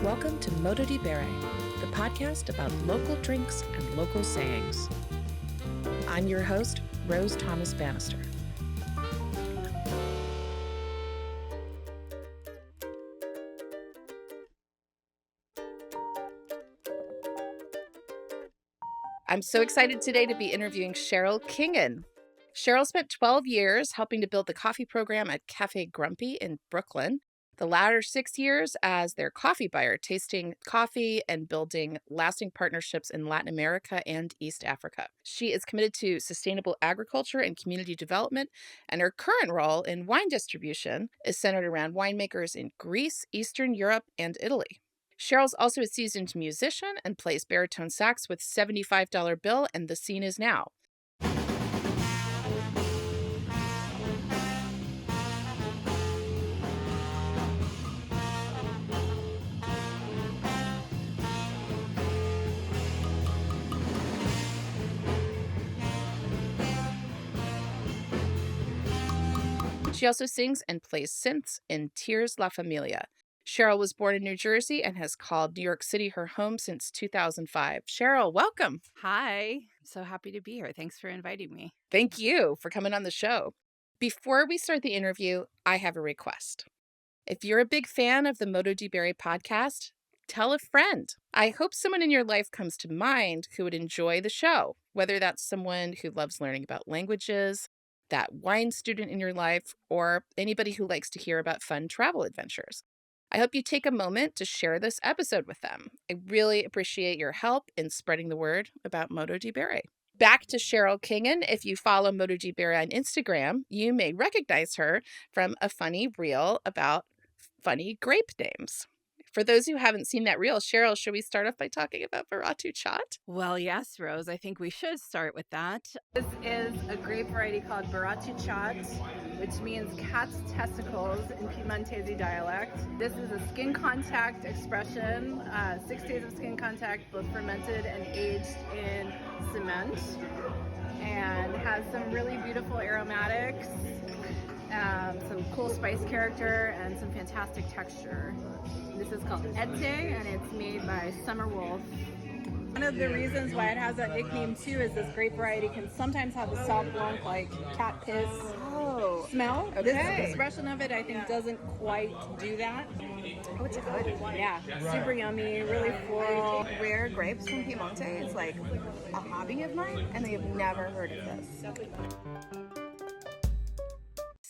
Welcome to Modo di Bere, the podcast about local drinks and local sayings. I'm your host, Rose Thomas Bannister. I'm so excited today to be interviewing Cheryl Kingan. Cheryl spent 12 years helping to build the coffee program at Cafe Grumpy in Brooklyn, the latter 6 years as their coffee buyer, tasting coffee and building lasting partnerships in Latin America and East Africa. She is committed to sustainable agriculture and community development, and her current role in wine distribution is centered around winemakers in Greece, Eastern Europe, and Italy. Cheryl's also a seasoned musician and plays baritone sax with $75 Bill and The Scene Is Now. She also sings and plays synths in Tears La Familia. Cheryl was born in New Jersey and has called New York City her home since 2005. Cheryl, welcome. Hi, so happy to be here. Thanks for inviting me. Thank you for coming on the show. Before we start the interview, I have a request. If you're a big fan of the Modo di Bere podcast, tell a friend. I hope someone in your life comes to mind who would enjoy the show, whether that's someone who loves learning about languages, that wine student in your life, or anybody who likes to hear about fun travel adventures. I hope you take a moment to share this episode with them. I really appreciate your help in spreading the word about Modo di Bere. Back to Cheryl Kingan. If you follow Modo di Bere on Instagram, you may recognize her from a funny reel about funny grape names. For those who haven't seen that reel, Cheryl, should we start off by talking about Baratuciat? Well, yes, Rose, I think we should start with that. This is a grape variety called Baratuciat, which means cat's testicles in Piemontese dialect. This is a skin contact expression, 6 days of skin contact, both fermented and aged in cement, and has some really beautiful aromatics, some cool spice character, and some fantastic texture. This is called Ete, and it's made by Summer Wolf. One of the reasons why it has that nickname too is this grape variety can sometimes have a Sauv Blanc like cat piss smell. Okay. This expression of it, I think, doesn't quite do that. Oh, it's good. Yeah, super yummy, really floral. Rare grapes from Piemonte is like a hobby of mine, and I have never heard of this.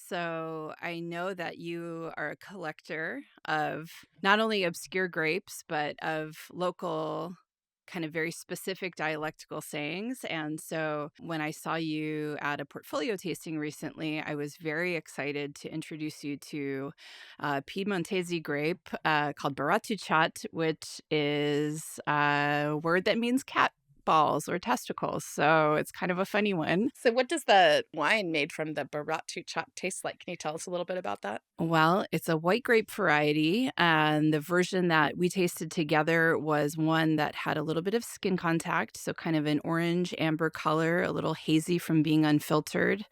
So I know that you are a collector of not only obscure grapes, but of local kind of very specific dialectical sayings. And so when I saw you at a portfolio tasting recently, I was very excited to introduce you to a Piemontese grape called Baratuciat, which is a word that means cat balls or testicles. So it's kind of a funny one. So what does the wine made from the Baratuciat taste like? Can you tell us a little bit about that? Well, it's a white grape variety, and the version that we tasted together was one that had a little bit of skin contact, so kind of an orange amber color, a little hazy from being unfiltered,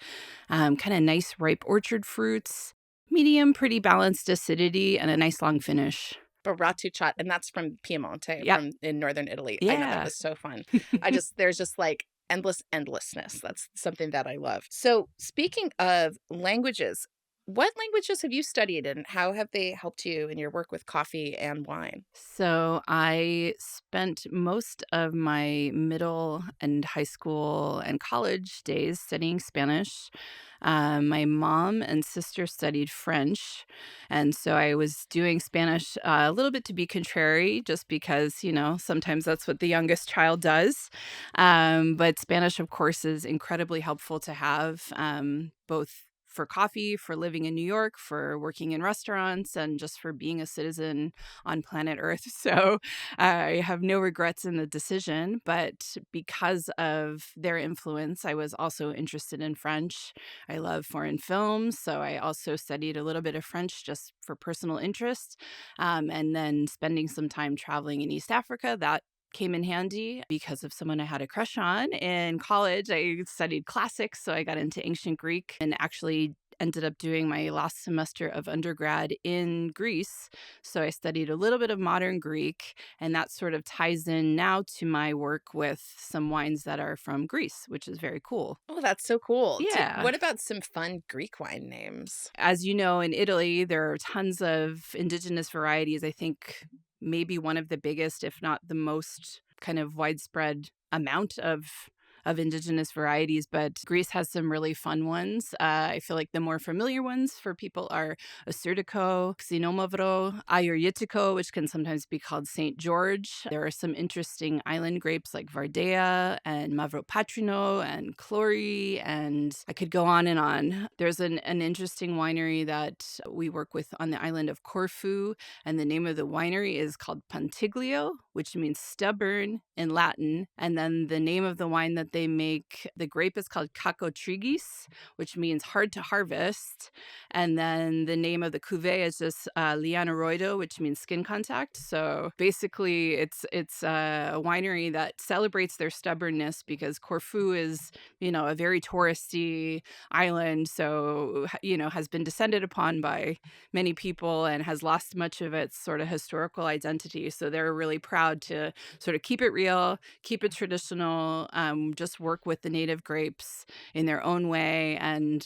kind of nice ripe orchard fruits, medium, pretty balanced acidity, and a nice long finish. Baratuciat, and that's from Piemonte, Yep. from in northern Italy. Yeah. I know, that was so fun. There's just like endlessness. That's something that I love. So speaking of languages, what languages have you studied and how have they helped you in your work with coffee and wine? So I spent most of my middle and high school and college days studying Spanish. My mom and sister studied French, and so I was doing Spanish a little bit to be contrary, just because, sometimes that's what the youngest child does. But Spanish, of course, is incredibly helpful to have, both for coffee, for living in New York, for working in restaurants, and just for being a citizen on planet Earth. So I have no regrets in the decision, but because of their influence, I was also interested in French. I love foreign films, so I also studied a little bit of French just for personal interest. And then spending some time traveling in East Africa, that came in handy because of someone I had a crush on. In college, I studied classics, so I got into ancient Greek and actually ended up doing my last semester of undergrad in Greece. So I studied a little bit of modern Greek, and that sort of ties in now to my work with some wines that are from Greece, which is very cool. Oh, that's so cool. Yeah. What about some fun Greek wine names? As you know, in Italy, there are tons of indigenous varieties. I think maybe one of the biggest, if not the most kind of widespread amount of indigenous varieties, but Greece has some really fun ones. I feel like the more familiar ones for people are Assyrtiko, Xinomavro, Ayurritiko, which can sometimes be called St. George. There are some interesting island grapes like Vardea and Mavropatrino and Clori, and I could go on and on. There's an interesting winery that we work with on the island of Corfu, and the name of the winery is called Pontiglio, which means stubborn in Latin. And then the name of the wine that they make, the grape is called Cacotrigis, which means hard to harvest. And then the name of the cuvée is just Lianaroido, which means skin contact. So basically, it's a winery that celebrates their stubbornness because Corfu is, a very touristy island. So, has been descended upon by many people and has lost much of its sort of historical identity. So they're really proud to sort of keep it real, keep it traditional, just work with the native grapes in their own way. And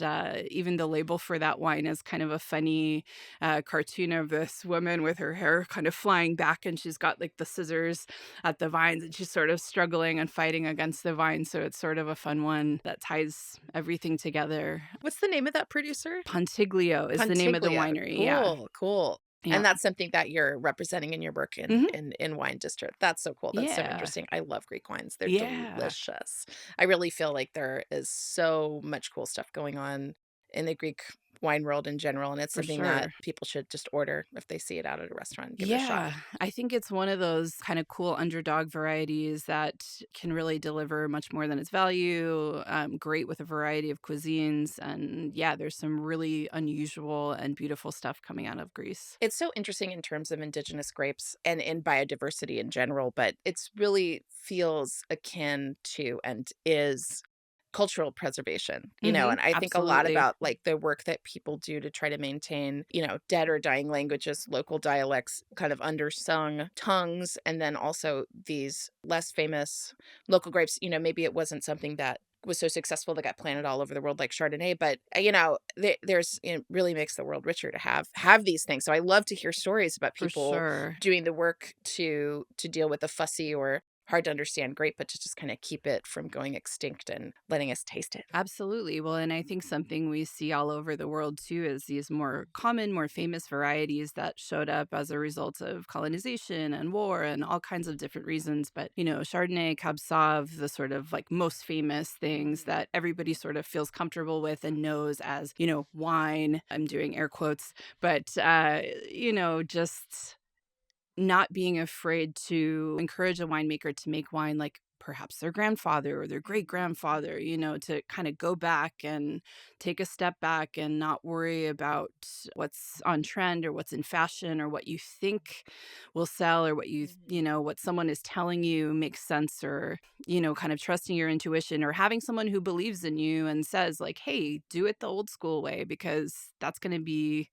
even the label for that wine is kind of a funny cartoon of this woman with her hair kind of flying back, and she's got like the scissors at the vines, and she's sort of struggling and fighting against the vines. So it's sort of a fun one that ties everything together. What's the name of that producer? Pontiglio is the name of the winery. Cool, Yeah. cool. Yeah. And that's something that you're representing in your work in Wine District. That's so cool. That's so Yeah. interesting. I love Greek wines. They're Yeah. delicious. I really feel like there is so much cool stuff going on in the Greek wine world in general, and it's For something that sure. people should just order if they see it out at a restaurant and give it a shot. Yeah, I think it's one of those kind of cool underdog varieties that can really deliver much more than its value. Great with a variety of cuisines. And yeah, there's some really unusual and beautiful stuff coming out of Greece. It's so interesting in terms of indigenous grapes and in biodiversity in general, but it's really feels akin to and is cultural preservation, and I think a lot Absolutely. about like the work that people do to try to maintain, dead or dying languages, local dialects, kind of undersung tongues, and then also these less famous local grapes. Maybe it wasn't something that was so successful that got planted all over the world like Chardonnay, but there's it really makes the world richer to have these things. So I love to hear stories about For people sure. doing the work to deal with the fussy or hard to understand grape, but to just kind of keep it from going extinct and letting us taste it. Absolutely. Well, and I think something we see all over the world too is these more common, more famous varieties that showed up as a result of colonization and war and all kinds of different reasons. But, Chardonnay, Cab Sauv, the sort of like most famous things that everybody sort of feels comfortable with and knows as, wine. I'm doing air quotes, but, just not being afraid to encourage a winemaker to make wine like perhaps their grandfather or their great grandfather, to kind of go back and take a step back and not worry about what's on trend or what's in fashion or what you think will sell or what what someone is telling you makes sense, or, kind of trusting your intuition or having someone who believes in you and says like, hey, do it the old school way, because that's going to be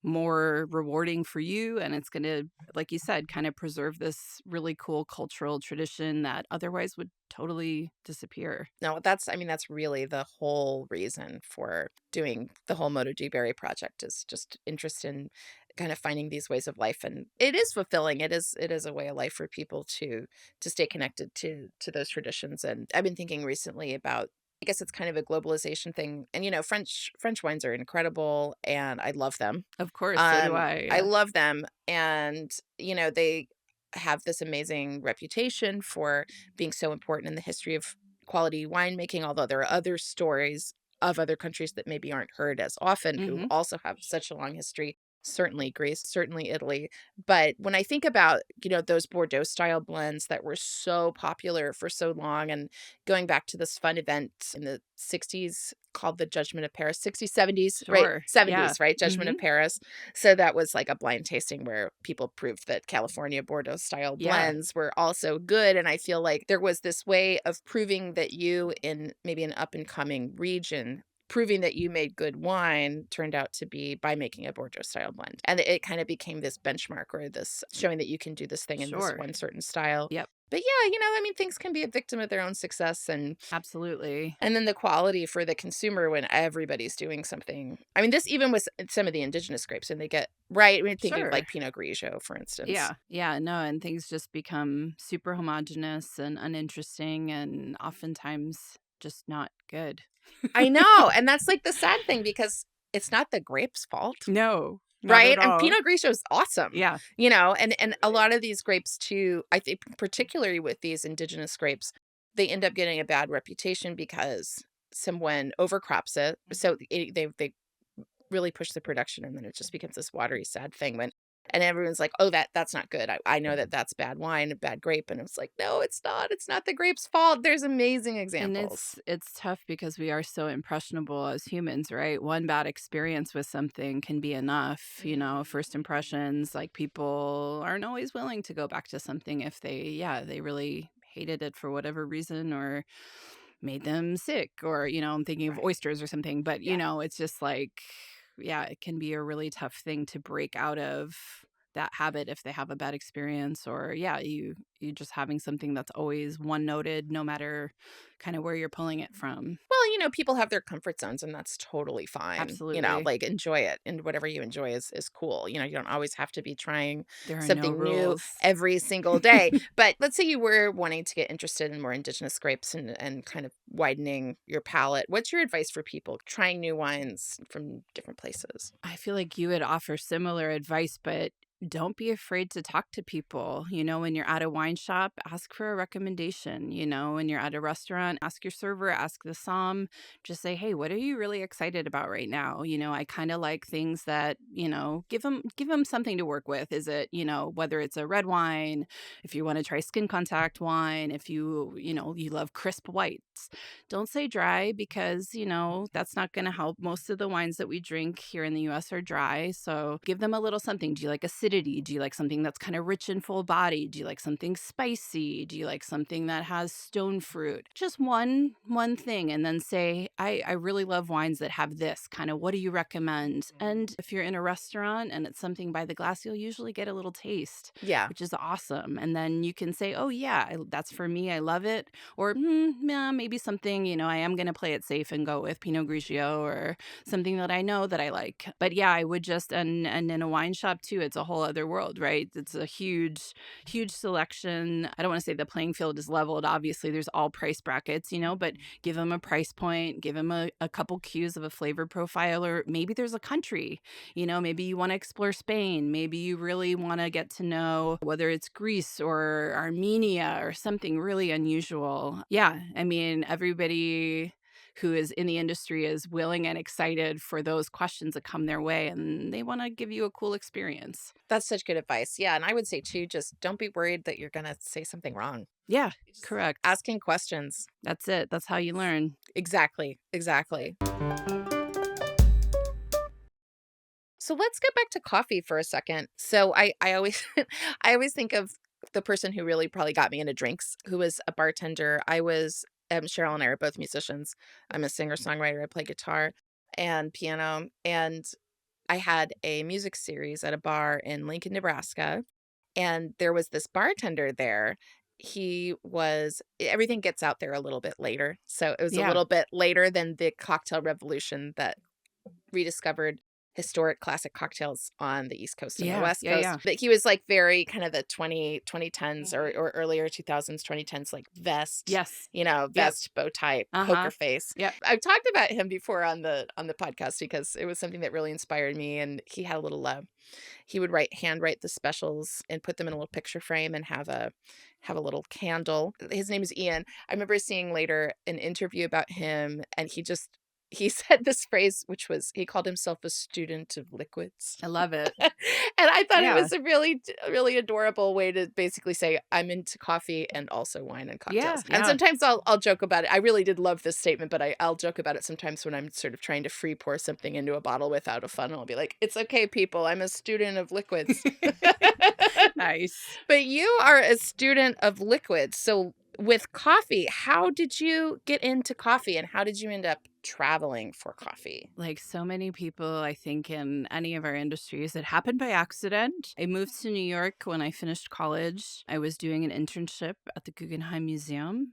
more rewarding for you, and it's going to, like you said, kind of preserve this really cool cultural tradition that otherwise would totally disappear. No, that's really the whole reason for doing the whole Moto G Berry project, is just interest in kind of finding these ways of life, and it is fulfilling. It is a way of life for people to stay connected to those traditions. And I've been thinking recently about, I guess it's kind of a globalization thing. And French wines are incredible, and I love them. Of course, so do I. I Yeah. love them, and they have this amazing reputation for being so important in the history of quality winemaking. Although there are other stories of other countries that maybe aren't heard as often, who Mhm. also have such a long history. Certainly Greece, certainly Italy. But when I think about, those Bordeaux style blends that were so popular for so long, and going back to this fun event in the 60s called the Judgment of Paris, 60s, 70s, right? Sure. 70s, Yeah. right? Judgment of Paris. So that was like a blind tasting where people proved that California Bordeaux style Yeah. blends were also good. And I feel like there was this way of proving that you, in maybe an up and coming region, proving that you made good wine turned out to be by making a Bordeaux style blend. And it kind of became this benchmark or this showing that you can do this thing in this Sure. one certain style. Yep. But yeah, I mean, things can be a victim of their own success. Absolutely. And then the quality for the consumer when everybody's doing something. I mean, this even with some of the indigenous grapes, and they get right. I mean, thinking of Sure. like Pinot Grigio, for instance. Yeah. Yeah. No, and things just become super homogenous and uninteresting and oftentimes just not good. I know. And that's like the sad thing because it's not the grape's fault. No. Not Right. at And all. Pinot Grigio is awesome. Yeah. And a lot of these grapes too, I think particularly with these indigenous grapes, they end up getting a bad reputation because someone overcrops it. So they really push the production and then it just becomes this watery, sad thing and everyone's like, oh, that's not good. I know that's bad wine, bad grape. And it's like, no, it's not. It's not the grape's fault. There's amazing examples. And it's tough because we are so impressionable as humans, right? One bad experience with something can be enough, first impressions, like people aren't always willing to go back to something if they really hated it for whatever reason or made them sick or, I'm thinking of oysters or something, but it's just like, yeah, it can be a really tough thing to break out of that habit if they have a bad experience or you just having something that's always one noted no matter kind of where you're pulling it from. Well, people have their comfort zones and that's totally fine. Absolutely. Like enjoy it and whatever you enjoy is cool. You don't always have to be trying There are something no new rules. every single day. But let's say you were wanting to get interested in more indigenous grapes and kind of widening your palate. What's your advice for people trying new wines from different places? I feel like you would offer similar advice, but don't be afraid to talk to people. When you're at a wine shop, ask for a recommendation. When you're at a restaurant, ask your server, ask the som. Just say, hey, what are you really excited about right now? I kind of like things that, give them something to work with. Is it, whether it's a red wine, if you want to try skin contact wine, if you love crisp whites. Don't say dry because, that's not going to help. Most of the wines that we drink here in the U.S. are dry. So give them a little something. Do you like acidity? Do you like something that's kind of rich and full body? Do you like something spicy? Do you like something that has stone fruit? Just one thing and then say, I really love wines that have this. Kind of what do you recommend? And if you're in a restaurant and it's something by the glass, you'll usually get a little taste. Yeah. Which is awesome. And then you can say, oh yeah, that's for me. I love it. Or maybe something, I am going to play it safe and go with Pinot Grigio or something that I know that I like. But yeah, I would just, and in a wine shop too, it's a whole other world, right? It's a huge selection. I don't want to say the playing field is leveled. Obviously, there's all price brackets, but give them a price point, give them a couple cues of a flavor profile, or maybe there's a country, maybe you want to explore Spain. Maybe you really want to get to know whether it's Greece or Armenia or something really unusual. Yeah, I mean, everybody who is in the industry is willing and excited for those questions that come their way, and they want to give you a cool experience. That's such good advice. Yeah. And I would say too, just don't be worried that you're going to say something wrong. Yeah, correct. Asking questions. That's it. That's how you learn. Exactly. So let's get back to coffee for a second. So I always I always think of the person who really probably got me into drinks, who was a bartender. Cheryl and I are both musicians. I'm a singer-songwriter. I play guitar and piano. And I had a music series at a bar in Lincoln, Nebraska. And there was this bartender there. Everything gets out there a little bit later. So it was a little bit later than the cocktail revolution that rediscovered historic classic cocktails on the East Coast and the West Coast. Yeah. But he was like very kind of the 2010s or earlier 2000s, 2010s, like vest. Yes. Vest, bow tie, poker face. Yeah. I've talked about him before on the podcast because it was something that really inspired me. And he had a little he would handwrite the specials and put them in a little picture frame and have a little candle. His name is Ian. I remember seeing later an interview about him, and he said this phrase, which was, he called himself a student of liquids. I love it. And I thought it was a really, really adorable way to basically say, I'm into coffee and also wine and cocktails. Yeah. And sometimes I'll joke about it. I really did love this statement, but I'll joke about it sometimes when I'm sort of trying to free pour something into a bottle without a funnel. I'll be like, it's okay, people. I'm a student of liquids. Nice. But you are a student of liquids. So with coffee, how did you get into coffee and how did you end up traveling for coffee? Like so many people, I think, in any of our industries, it happened by accident. I moved to New York when I finished college. I was doing an internship at the Guggenheim Museum.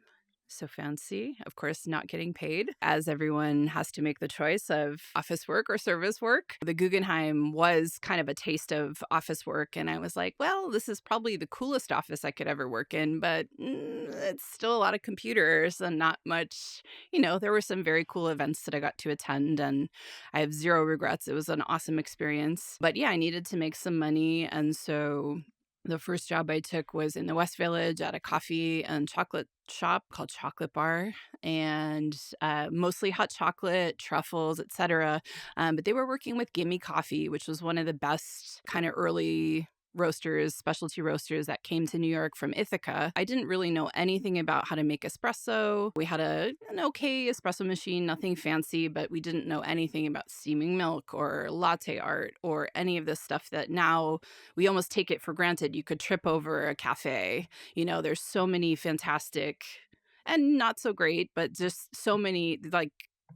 So fancy. Of course, not getting paid, as everyone has to make the choice of office work or service work. The Guggenheim was kind of a taste of office work. And I was like, well, this is probably the coolest office I could ever work in, but it's still a lot of computers and not much. There were some very cool events that I got to attend, and I have zero regrets. It was an awesome experience. But yeah, I needed to make some money. And so the first job I took was in the West Village at a coffee and chocolate shop called Chocolate Bar, and mostly hot chocolate, truffles, etc. But they were working with Gimme Coffee, which was one of the best kind of early roasters, specialty roasters that came to New York from Ithaca. I didn't really know anything about how to make espresso. We had an okay espresso machine, nothing fancy, but we didn't know anything about steaming milk or latte art or any of this stuff that now we almost take it for granted. You could trip over a cafe. There's so many fantastic and not so great, but just so many like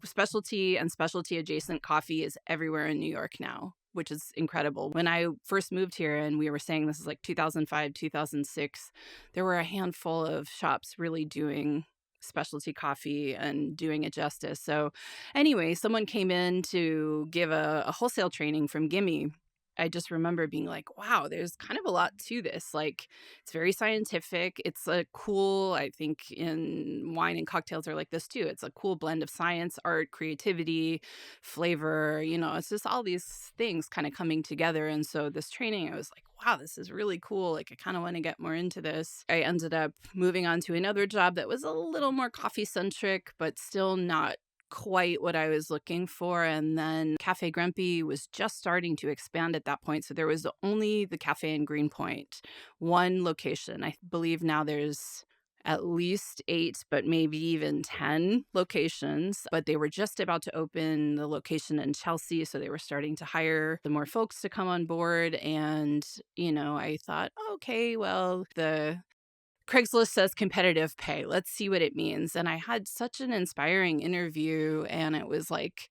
specialty and specialty adjacent coffee is everywhere in New York now, which is incredible. When I first moved here, and we were saying this is like 2005, 2006, there were a handful of shops really doing specialty coffee and doing it justice. So anyway, someone came in to give a wholesale training from Gimme. I just remember being like, wow, there's kind of a lot to this. Like, it's very scientific. It's a cool, I think in wine and cocktails are like this too. It's a cool blend of science, art, creativity, flavor. It's just all these things kind of coming together. And so this training, I was like, wow, this is really cool. Like, I kind of want to get more into this. I ended up moving on to another job that was a little more coffee centric, but still not quite what I was looking for. And then Cafe Grumpy was just starting to expand at that point. So there was only the cafe in Greenpoint, one location. I believe now there's at least 8, but maybe even 10 locations. But they were just about to open the location in Chelsea. So they were starting to hire the more folks to come on board. And, I thought, okay, well, the Craigslist says competitive pay. Let's see what it means. And I had such an inspiring interview, and it was like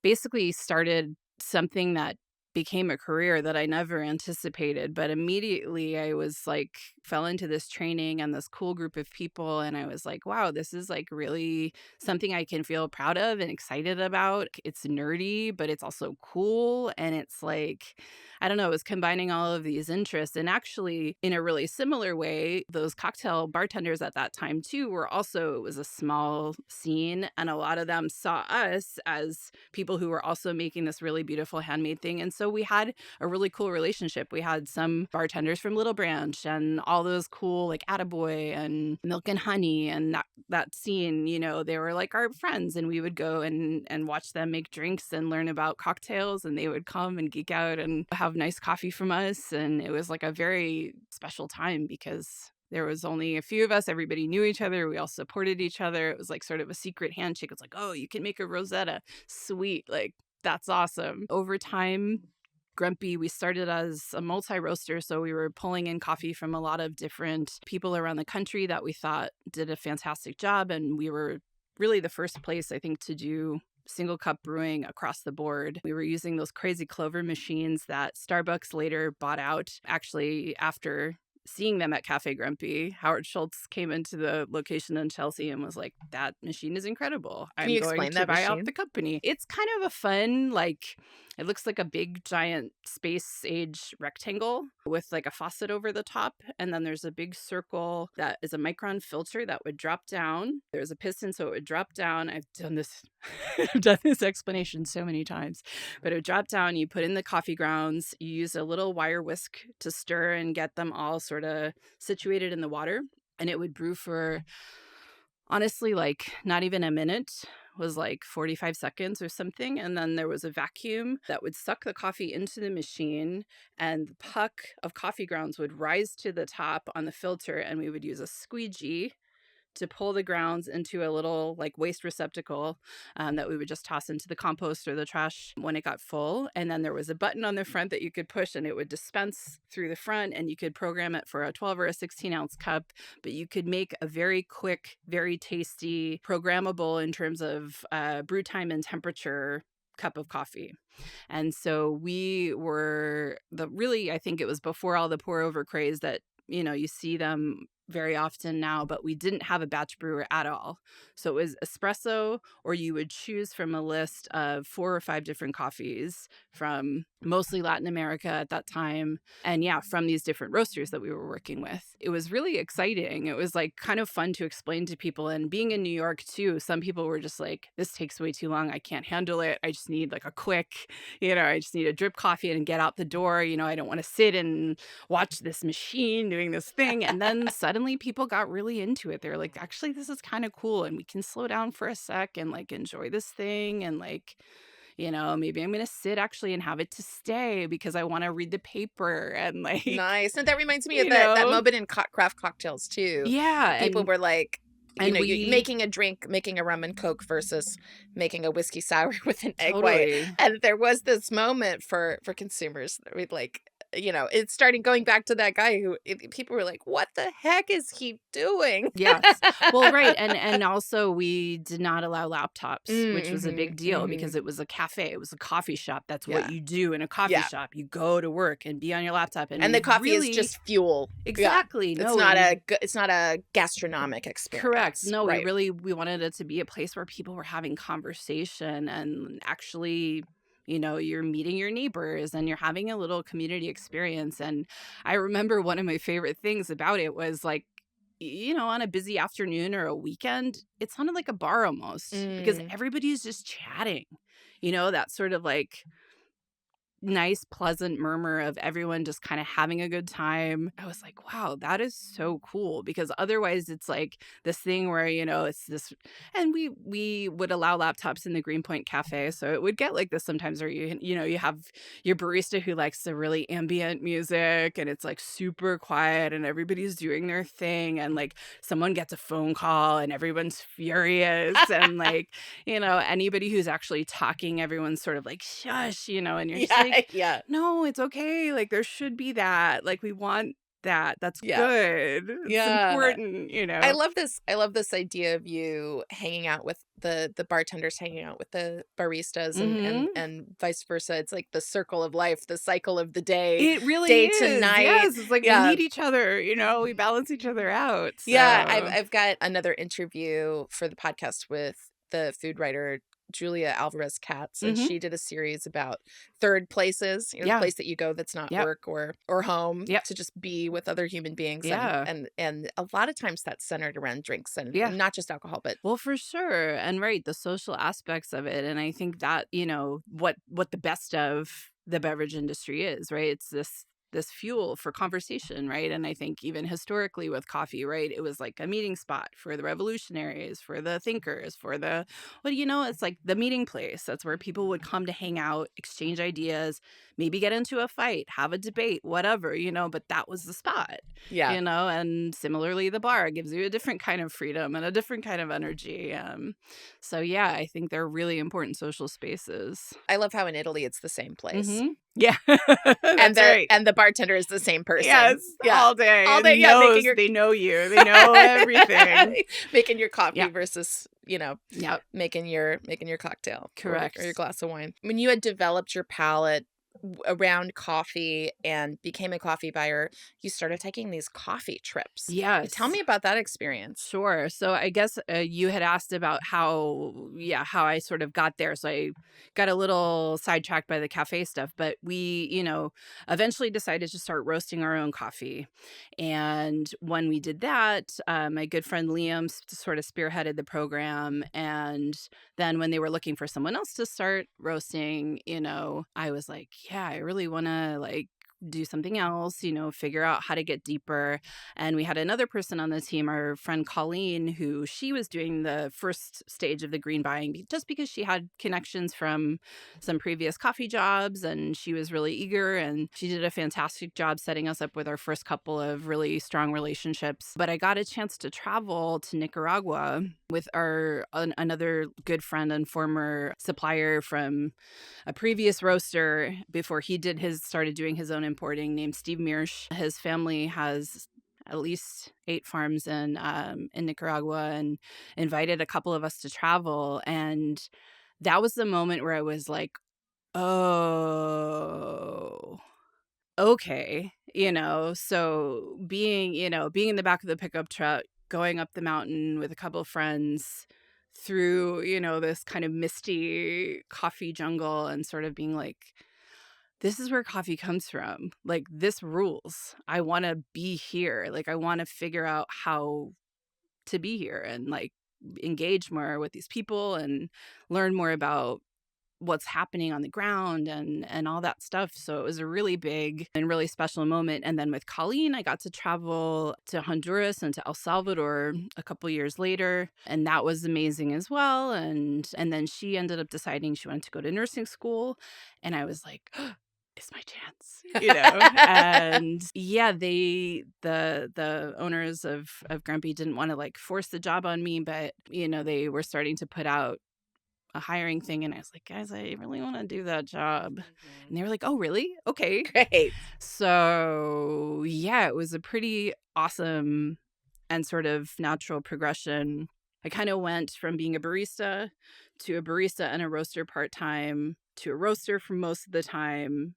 basically started something that became a career that I never anticipated. But immediately I was like, fell into this training and this cool group of people. And I was like, wow, this is like really something I can feel proud of and excited about. It's nerdy, but it's also cool. And it's like, I don't know, it was combining all of these interests. And actually, in a really similar way, those cocktail bartenders at that time too were also, it was a small scene. And a lot of them saw us as people who were also making this really beautiful handmade thing. And so we had a really cool relationship. We had some bartenders from Little Branch and all those cool like Attaboy and Milk and Honey and that scene, they were like our friends, and we would go and watch them make drinks and learn about cocktails, and they would come and geek out and have nice coffee from us. And it was like a very special time because there was only a few of us. Everybody knew each other. We all supported each other. It was like sort of a secret handshake. It's like, oh, you can make a Rosetta. Sweet. Like, that's awesome. Over time, Grumpy, we started as a multi-roaster, so we were pulling in coffee from a lot of different people around the country that we thought did a fantastic job, and we were really the first place, I think, to do single cup brewing across the board. We were using those crazy Clover machines that Starbucks later bought out. Actually, after seeing them at Cafe Grumpy, Howard Schultz came into the location in Chelsea and was like, that machine is incredible. I'm you going explain to that buy out machine? the company. It's kind of a fun, like, it looks like a big giant space age rectangle with like a faucet over the top. And then there's a big circle that is a micron filter that would drop down. There's a piston, so it would drop down. I've done this, I've done this explanation so many times, but it would drop down. You put in the coffee grounds, you use a little wire whisk to stir and get them all sort of situated in the water. And it would brew for honestly, like not even a minute, was like 45 seconds or something. And then there was a vacuum that would suck the coffee into the machine, and the puck of coffee grounds would rise to the top on the filter, and we would use a squeegee to pull the grounds into a little like waste receptacle that we would just toss into the compost or the trash when it got full. And then there was a button on the front that you could push and it would dispense through the front, and you could program it for a 12 or a 16-ounce cup. But you could make a very quick, very tasty, programmable in terms of brew time and temperature cup of coffee. And so we were I think it was before all the pour over craze that, you see them very often now, but we didn't have a batch brewer at all. So it was espresso, or you would choose from a list of 4 or 5 different coffees from mostly Latin America at that time. And yeah, from these different roasters that we were working with. It was really exciting. It was like kind of fun to explain to people. And being in New York too, some people were just like, this takes way too long. I can't handle it. I just need like a quick, I just need a drip coffee and get out the door. I don't want to sit and watch this machine doing this thing. And then suddenly people got really into it. They're like, actually, this is kind of cool. And we can slow down for a sec and like enjoy this thing. And like, maybe I'm going to sit actually and have it to stay because I want to read the paper and like. Nice. And that reminds me of that moment in craft cocktails too. Yeah. People were like, you're making a drink, making a rum and Coke versus making a whiskey sour with an egg white. And there was this moment for consumers that we'd like, it's starting going back to that guy who people were like, what the heck is he doing? Yes. Well, right. And also we did not allow laptops, which was a big deal because it was a cafe. It was a coffee shop. That's what you do in a coffee shop. You go to work and be on your laptop. And the coffee is just fuel. Exactly. Yeah. No, it's not a gastronomic experience. Correct. No, we wanted it to be a place where people were having conversation and actually, you're meeting your neighbors and you're having a little community experience. And I remember one of my favorite things about it was like, on a busy afternoon or a weekend, it sounded like a bar almost because everybody's just chatting, that sort of like nice, pleasant murmur of everyone just kind of having a good time. I was like, wow, that is so cool, because otherwise it's like this thing where, it's this, and we would allow laptops in the Greenpoint Cafe. So it would get like this sometimes where you have your barista who likes the really ambient music and it's like super quiet and everybody's doing their thing. And like someone gets a phone call and everyone's furious and like, anybody who's actually talking, everyone's sort of like, shush, and you're just like, no, it's okay. Like there should be that. Like we want that. That's good. It's important, I love this idea of you hanging out with the bartenders, hanging out with the baristas and vice versa. It's like the circle of life, the cycle of the day. It really day is. to night. Yes, it's like we need each other, we balance each other out. So. Yeah, I've got another interview for the podcast with the food writer Julia Alvarez Katz, and she did a series about third places, the place that you go that's not work or home to just be with other human beings. And a lot of times that's centered around drinks and not just alcohol, but well, for sure. And the social aspects of it. And I think that, what the best of the beverage industry is, right? It's this fuel for conversation, right? And I think even historically with coffee, right, it was like a meeting spot for the revolutionaries, for the thinkers, for the, it's like the meeting place. That's where people would come to hang out, exchange ideas, maybe get into a fight, have a debate, whatever, but that was the spot. Yeah. And similarly, the bar gives you a different kind of freedom and a different kind of energy. So yeah, I think they're really important social spaces. I love how in Italy it's the same place. Yeah. and the bartender is the same person. Yes. All day. They know you. They know everything. Making your coffee versus, making your cocktail. Correct. Or your glass of wine. When you had developed your palate around coffee and became a coffee buyer, you started taking these coffee trips. Yes. Tell me about that experience. Sure. So I guess you had asked about how I sort of got there. So I got a little sidetracked by the cafe stuff, but we, eventually decided to start roasting our own coffee. And when we did that, my good friend Liam sort of spearheaded the program. And then when they were looking for someone else to start roasting, I was like, yeah, I really want to do something else, figure out how to get deeper. And we had another person on the team, our friend Colleen, who she was doing the first stage of the green buying just because she had connections from some previous coffee jobs, and she was really eager, and she did a fantastic job setting us up with our first couple of really strong relationships. But I got a chance to travel to Nicaragua with another good friend and former supplier from a previous roaster before he started doing his own importing, named Steve Mearsh. His family has at least 8 farms in Nicaragua, and invited a couple of us to travel. And that was the moment where I was like, oh, okay. So being in the back of the pickup truck, going up the mountain with a couple of friends through, this kind of misty coffee jungle, and sort of being like, this is where coffee comes from. Like, this rules. I want to be here. Like, I want to figure out how to be here and like engage more with these people and learn more about what's happening on the ground and all that stuff. So it was a really big and really special moment. And then with Colleen, I got to travel to Honduras and to El Salvador a couple years later, and that was amazing as well. And then she ended up deciding she wanted to go to nursing school, and I was like, it's my chance, And yeah, the owners of Grape didn't want to like force the job on me, but they were starting to put out a hiring thing, and I was like, guys, I really want to do that job. Mm-hmm. And they were like, oh, really? Okay, Great. So yeah, it was a pretty awesome and sort of natural progression. I kind of went from being a barista to a barista and a roaster part-time to a roaster for most of the time,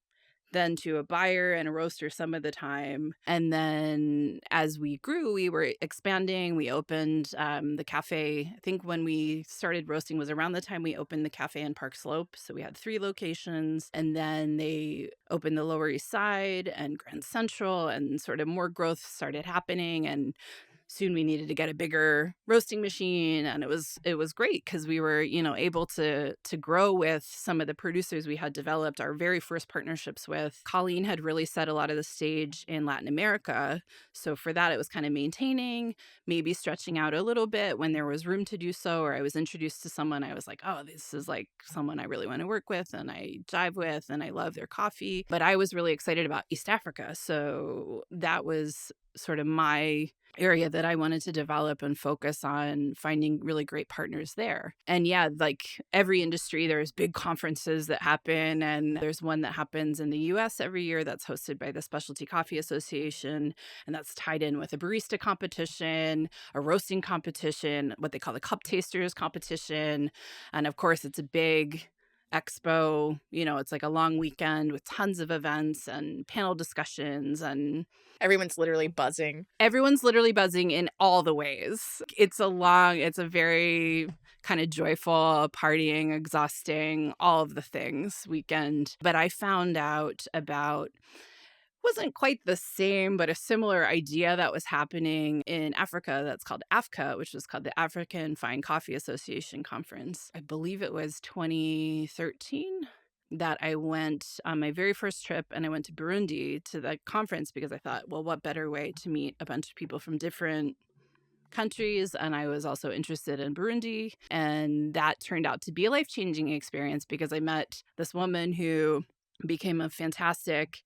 then to a buyer and a roaster some of the time. And then as we grew, we were expanding. We opened the cafe. I think when we started roasting was around the time we opened the cafe in Park Slope. So we had 3 locations, and then they opened the Lower East Side and Grand Central, and sort of more growth started happening. And soon we needed to get a bigger roasting machine, and it was great because we were able to grow with some of the producers we had developed our very first partnerships with. Colleen had really set a lot of the stage in Latin America, so for that it was kind of maintaining, maybe stretching out a little bit when there was room to do so, or I was introduced to someone I was like, oh, this is like someone I really want to work with and I jive with and I love their coffee. But I was really excited about East Africa, so that was sort of my area that I wanted to develop and focus on finding really great partners there. And yeah, like every industry, there's big conferences that happen, and there's one that happens in the US every year that's hosted by the Specialty Coffee Association, and that's tied in with a barista competition, a roasting competition, what they call the cup tasters competition. And of course, it's a big expo. It's like a long weekend with tons of events and panel discussions, and Everyone's literally buzzing in all the ways. It's a very kind of joyful, partying, exhausting, all of the things weekend. But I found out about, wasn't quite the same, but a similar idea that was happening in Africa that's called AFCA, which was called the African Fine Coffee Association Conference. I believe it was 2013 that I went on my very first trip, and I went to Burundi to the conference because I thought, well, what better way to meet a bunch of people from different countries? And I was also interested in Burundi, and that turned out to be a life-changing experience because I met this woman who became a fantastic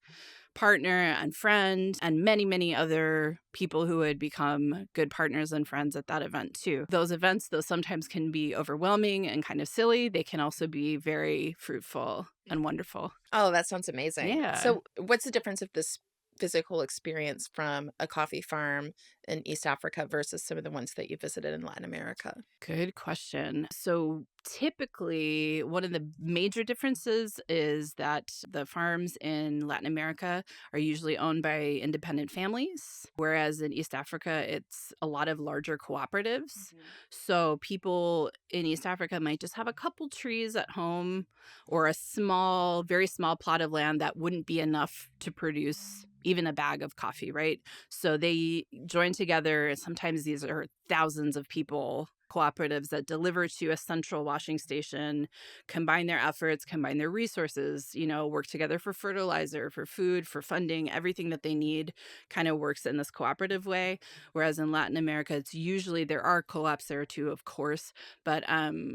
partner and friend, and many, many other people who would become good partners and friends at that event too. Those events, though, sometimes can be overwhelming and kind of silly. They can also be very fruitful and wonderful. Oh, that sounds amazing. Yeah. So what's the difference of this physical experience from a coffee farm in East Africa versus some of the ones that you visited in Latin America? Good question. So typically, one of the major differences is that the farms in Latin America are usually owned by independent families, whereas in East Africa, it's a lot of larger cooperatives. Mm-hmm. So people in East Africa might just have a couple trees at home or a small, very small plot of land that wouldn't be enough to produce even a bag of coffee, right? So they join together. Sometimes these are thousands of people cooperatives that deliver to a central washing station, combine their efforts, combine their resources, work together for fertilizer, for food, for funding, everything that they need kind of works in this cooperative way. Whereas in Latin America, it's usually, there are co-ops there too, of course, but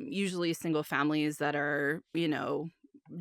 usually single families that are,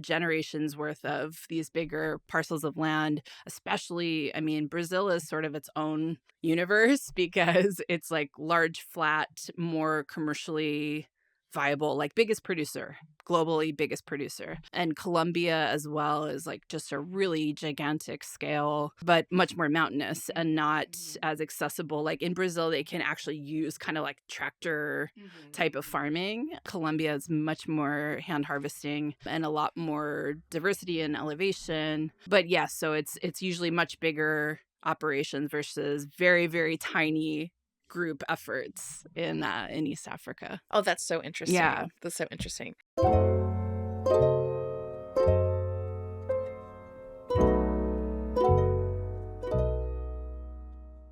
generations worth of these bigger parcels of land. Especially, I mean, Brazil is sort of its own universe because it's like large, flat, more commercially viable, like biggest producer, globally biggest producer. And Colombia as well is like just a really gigantic scale, but much more mountainous and not as accessible. Like in Brazil, they can actually use kind of like tractor type of farming. Colombia is much more hand harvesting and a lot more diversity and elevation. But yeah, so it's usually much bigger operations versus very, very tiny group efforts in East Africa. Oh, that's so interesting. Yeah. That's so interesting.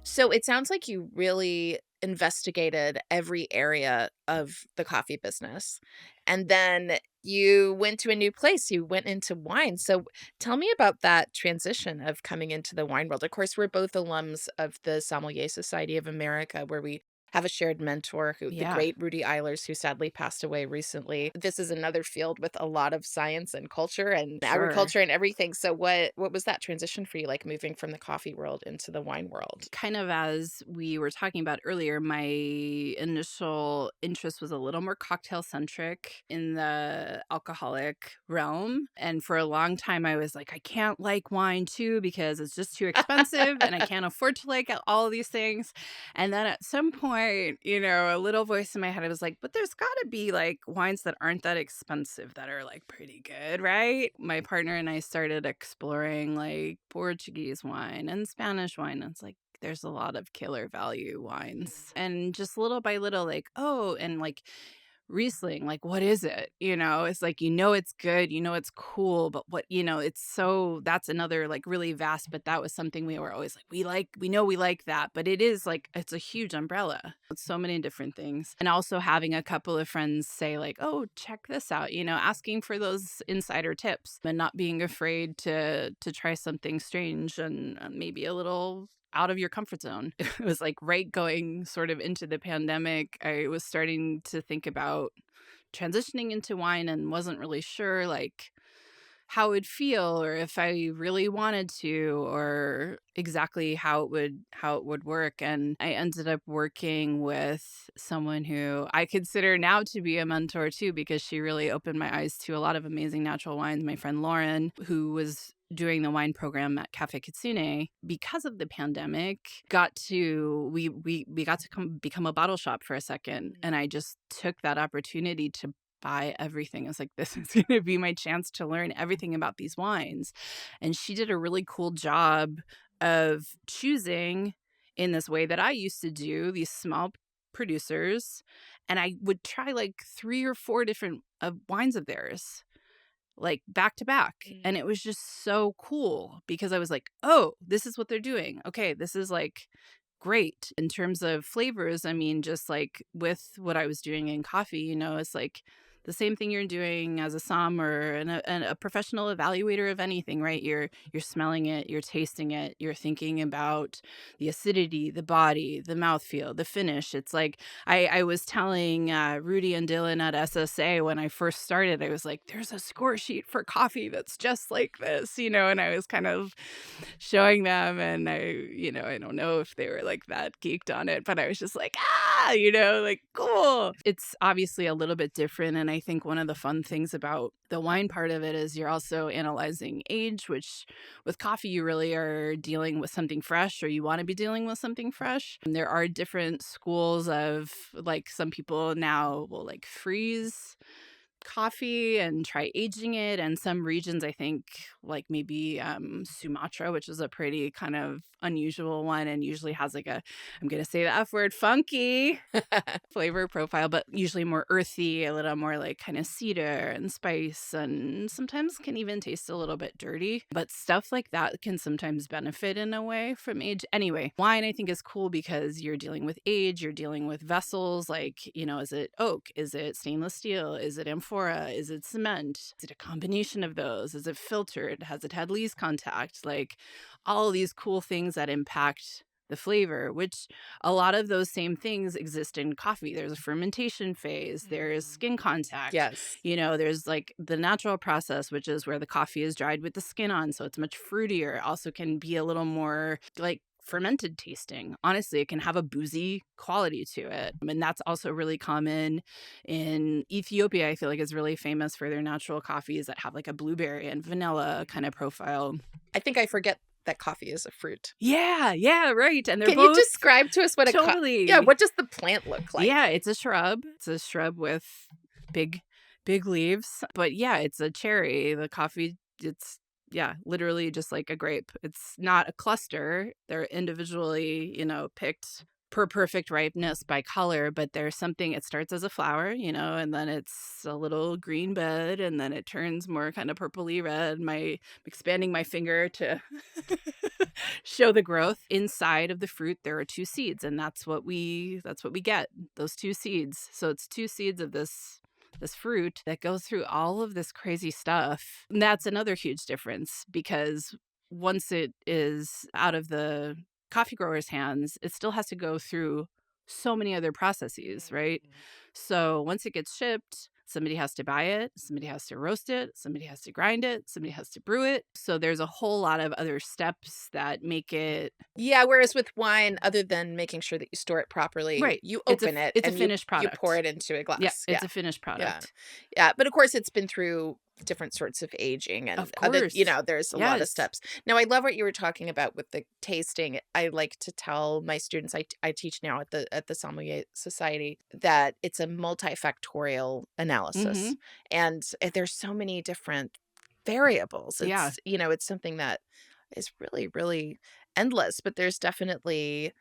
So it sounds like you really investigated every area of the coffee business. And then you went to a new place. You went into wine. So tell me about that transition of coming into the wine world. Of course, we're both alums of the Sommelier Society of America, where we have a shared mentor, the great Rudy Eilers, who sadly passed away recently. This is another field with a lot of science and culture and agriculture and everything. So what was that transition for you, like moving from the coffee world into the wine world? Kind of as we were talking about earlier, my initial interest was a little more cocktail centric in the alcoholic realm. And for a long time, I was like, I can't like wine too because it's just too expensive and I can't afford to like all of these things. And then at some point, a little voice in my head, I was like, but there's got to be like wines that aren't that expensive that are like pretty good, right? My partner and I started exploring like Portuguese wine and Spanish wine. And it's like, there's a lot of killer value wines. And just little by little, like, oh, and like Riesling, like, what is it? It's like, it's good, it's cool, but what, it's so, that's another like really vast, but that was something we were always like, we know we like that, but it is like, it's a huge umbrella. It's so many different things. And also having a couple of friends say like, oh, check this out, asking for those insider tips and not being afraid to try something strange and maybe a little out of your comfort zone. It was like right going sort of into the pandemic. I was starting to think about transitioning into wine and wasn't really sure like how it would feel or if I really wanted to or exactly how it would work. And I ended up working with someone who I consider now to be a mentor too, because she really opened my eyes to a lot of amazing natural wines. My friend Lauren, who was doing the wine program at Cafe Kitsune, because of the pandemic, we got to become a bottle shop for a second. And I just took that opportunity to buy everything. I was like, this is going to be my chance to learn everything about these wines. And she did a really cool job of choosing in this way that I used to do, these small producers. And I would try like 3 or 4 different wines of theirs, like back to back. And it was just so cool because I was like, oh, this is what they're doing. Okay, this is like great. In terms of flavors, I mean, just like with what I was doing in coffee, it's like the same thing you're doing as a som or a professional evaluator of anything, right? You're smelling it, you're tasting it, you're thinking about the acidity, the body, the mouthfeel, the finish. It's like I was telling Rudy and Dylan at SSA when I first started, I was like, there's a score sheet for coffee that's just like this, and I was kind of showing them, and I don't know if they were like that geeked on it, but I was just like, like cool. It's obviously a little bit different. And I think one of the fun things about the wine part of it is you're also analyzing age, which with coffee, you really are dealing with something fresh, or you want to be dealing with something fresh. And there are different schools of like, some people now will like freeze coffee and try aging it. And some regions, I think, like maybe Sumatra, which is a pretty kind of unusual one and usually has like a, I'm going to say the F word, funky flavor profile, but usually more earthy, a little more like kind of cedar and spice, and sometimes can even taste a little bit dirty. But stuff like that can sometimes benefit in a way from age. Anyway, wine I think is cool because you're dealing with age, you're dealing with vessels like, is it oak? Is it stainless steel? Is it amphora? Is it cement? Is it a combination of those? Is it filtered? Has it had lees contact? Like all of these cool things that impact the flavor, which a lot of those same things exist in coffee. There's a fermentation phase, there's skin contact. Yes. There's like the natural process, which is where the coffee is dried with the skin on. So it's much fruitier. It also can be a little more like fermented tasting. Honestly, it can have a boozy quality to it. And that's also really common in Ethiopia. I feel like is really famous for their natural coffees that have like a blueberry and vanilla kind of profile. I think I forget that coffee is a fruit. Yeah, right. And they're Can both you describe to us what totally. what does the plant look like? Yeah, it's a shrub. It's a shrub with big leaves. But yeah, it's a cherry. The coffee, it's literally just like a grape. It's not a cluster. They're individually, picked per perfect ripeness by color, but there's something, it starts as a flower, and then it's a little green bud, and then it turns more kind of purpley red. I'm expanding my finger to show the growth. Inside of the fruit, there are 2 seeds, and that's what we get, those 2 seeds. So it's 2 seeds of this fruit that goes through all of this crazy stuff. And that's another huge difference, because once it is out of the coffee grower's hands, it still has to go through so many other processes, right? So once it gets shipped, somebody has to buy it, somebody has to roast it, somebody has to grind it, somebody has to brew it. So there's a whole lot of other steps that make it... Yeah, whereas with wine, other than making sure that you store it properly, right, you open it it's and a finished product. You pour it into a glass. Yeah, it's a finished product. Yeah, but of course it's been through different sorts of aging and of other, course. There's a lot of steps. Now, I love what you were talking about with the tasting. I like to tell my students, I teach now at the Sommelier Society, that it's a multifactorial analysis. And there's so many different variables. It's, it's something that is really, really endless, but there's definitely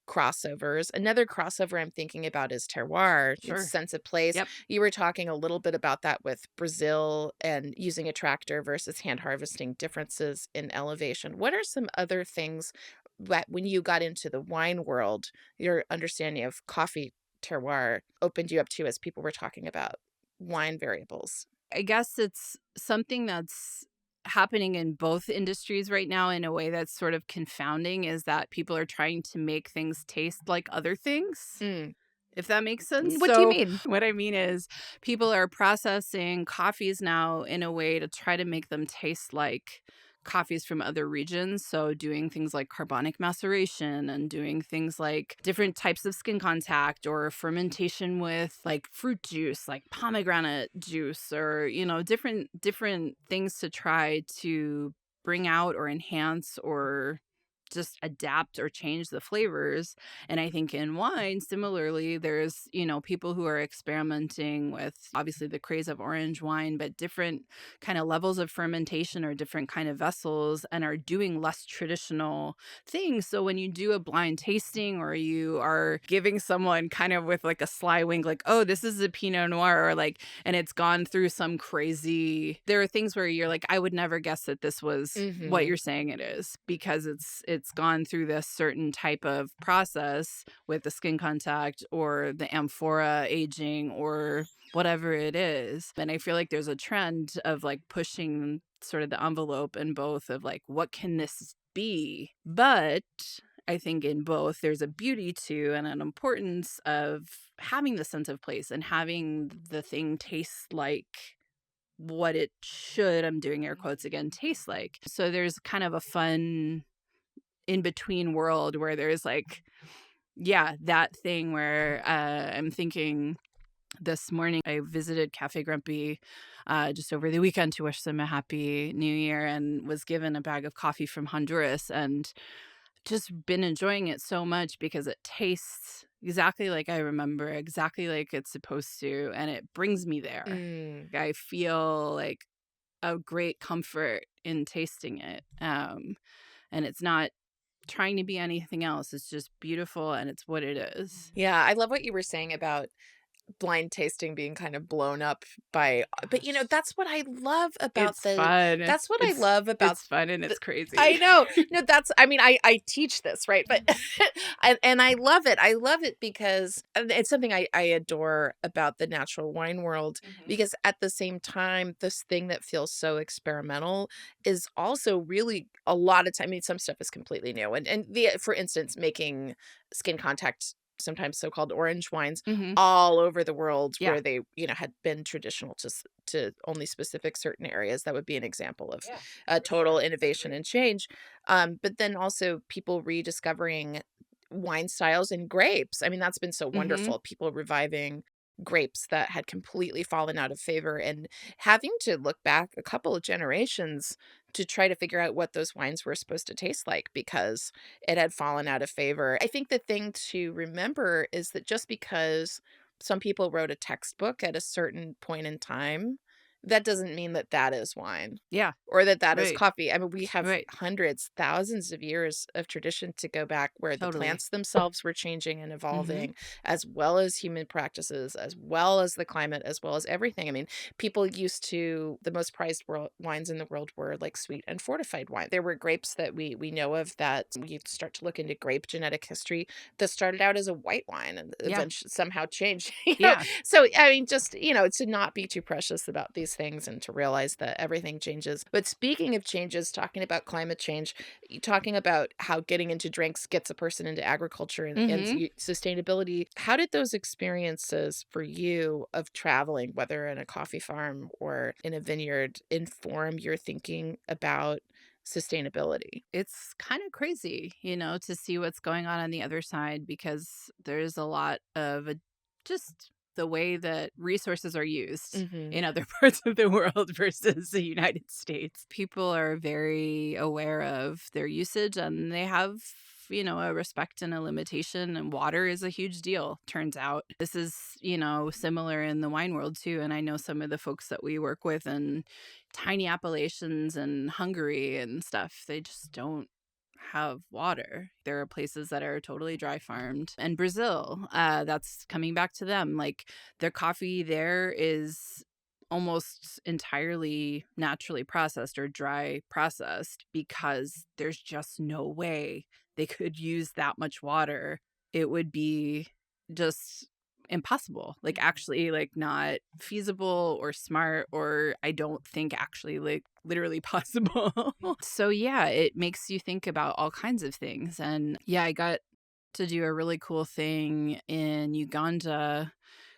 crossovers. Another crossover I'm thinking about is terroir, sense of place. Yep. You were talking a little bit about that with Brazil and using a tractor versus hand harvesting, differences in elevation. What are some other things that when you got into the wine world, your understanding of coffee terroir opened you up to as people were talking about wine variables? I guess it's something that's happening in both industries right now in a way that's sort of confounding, is that people are trying to make things taste like other things. If that makes sense. What do you mean? What I mean is people are processing coffees now in a way to try to make them taste like coffees from other regions. So doing things like carbonic maceration and doing things like different types of skin contact or fermentation with like fruit juice, like pomegranate juice, or, different things to try to bring out or enhance or just adapt or change the flavors. And I think in wine, similarly, there's, people who are experimenting with obviously the craze of orange wine, but different kind of levels of fermentation or different kind of vessels, and are doing less traditional things. So when you do a blind tasting, or you are giving someone kind of with like a sly wink, like, oh, this is a Pinot Noir, or like, and it's gone through some crazy, there are things where you're like, I would never guess that this was what you're saying it is, because it's gone through this certain type of process with the skin contact or the amphora aging or whatever it is. And I feel like there's a trend of like pushing sort of the envelope in both of like, what can this be? But I think in both there's a beauty to and an importance of having the sense of place and having the thing taste like what it should, I'm doing air quotes again, taste like. So there's kind of a fun in between world where there's like, that thing where I'm thinking this morning I visited Cafe Grumpy just over the weekend to wish them a happy new year, and was given a bag of coffee from Honduras, and just been enjoying it so much because it tastes exactly like I remember, exactly like it's supposed to, and it brings me there. Mm. I feel like a great comfort in tasting it. And it's not trying to be anything else. It's just beautiful and it's what it is. Yeah, I love what you were saying about blind tasting being kind of blown up by, but Gosh, that's what I love about it's fun. that's what I love about It's fun and the it's crazy. I know. No, that's I mean, I teach this, right? But and I love it. I love it because it's something I adore about the natural wine world, because at the same time, this thing that feels so experimental is also really a lot of time. I mean, some stuff is completely new. And for instance, making skin contact, sometimes so-called orange wines, Hmm. all over the world, Yeah. where they, had been traditional to only specific certain areas. That would be an example of Yeah, total innovation and change. But then also people rediscovering wine styles and grapes. I mean, that's been so hmm. wonderful. People reviving grapes that had completely fallen out of favor, and having to look back a couple of generations to try to figure out what those wines were supposed to taste like, because it had fallen out of favor. I think the thing to remember is that just because some people wrote a textbook at a certain point in time, that doesn't mean that that is wine, Yeah. or that that is Right. coffee. I mean, we have Right. hundreds, thousands of years of tradition to go back, where the Totally. plants themselves were changing and Hmm. evolving, as well as human practices, as well as the climate, as well as everything. I mean, people used to, the most prized wines in the world were like sweet and fortified wine. There were grapes that we know of, that we start to look into grape genetic history, that started out as a white wine and Yeah. eventually somehow changed. Yeah. So I mean, just to not be too precious about these things, and to realize that everything changes. But speaking of changes, talking about climate change, talking about how getting into drinks gets a person into agriculture and Hmm. sustainability, how did those experiences for you of traveling, whether in a coffee farm or in a vineyard, inform your thinking about sustainability? It's kind of crazy, to see what's going on the other side, because there's a lot of just the way that resources are used Hmm. in other parts of the world versus the United States. People are very aware of their usage, and they have, a respect and a limitation, and water is a huge deal, turns out. This is, similar in the wine world too. And I know some of the folks that we work with in tiny appellations and Hungary and stuff, they just don't have water. There are places that are totally dry farmed. And Brazil, that's coming back to them. Like, their coffee there is almost entirely naturally processed or dry processed, because there's just no way they could use that much water. It would be just impossible, like actually like not feasible or smart, or I don't think actually like literally possible. So yeah, it makes you think about all kinds of things. And yeah, I got to do a really cool thing in Uganda.